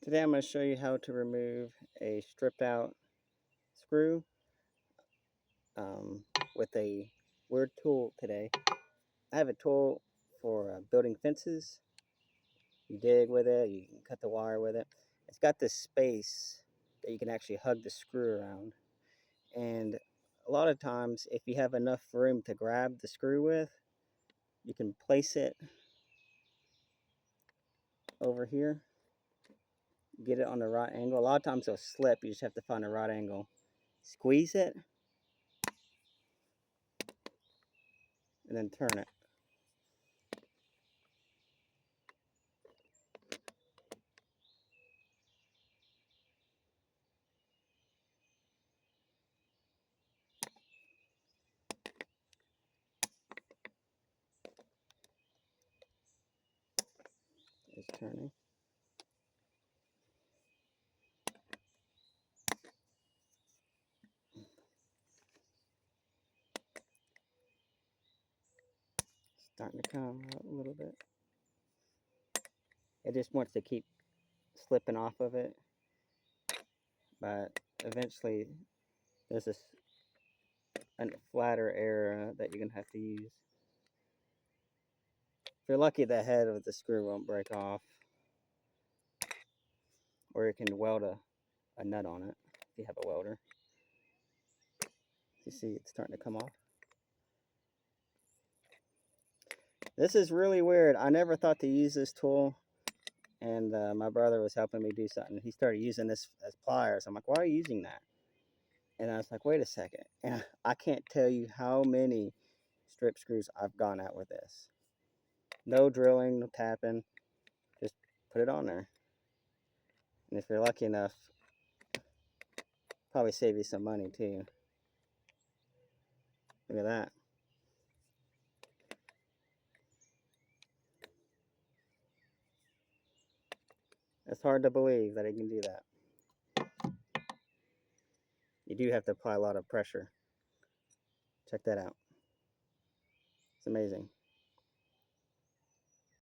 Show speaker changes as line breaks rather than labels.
Today I'm going to show you how to remove a stripped out screw with a weird tool today. I have a tool for building fences. You dig with it, you can cut the wire with it. It's got this space that you can actually hug the screw around. And a lot of times if you have enough room to grab the screw with, you can place it over here. Get it on the right angle. A lot of times it'll slip, you just have to find the right angle. Squeeze it and then turn it. It's turning. Starting to come out a little bit. It just wants to keep slipping off of it, but eventually there's a flatter area that you're gonna have to use. If you're lucky, the head of the screw won't break off, or you can weld a nut on it if you have a welder. You see it's starting to come off. This is really weird. I never thought to use this tool, and my brother was helping me do something. He started using this as pliers. I'm like, why are you using that? And I was like, wait a second. And I can't tell you how many strip screws I've gone at with this. No drilling, no tapping. Just put it on there. And if you're lucky enough, probably save you some money too. Look at that. It's hard to believe that it can do that. You do have to apply a lot of pressure. Check that out. It's amazing.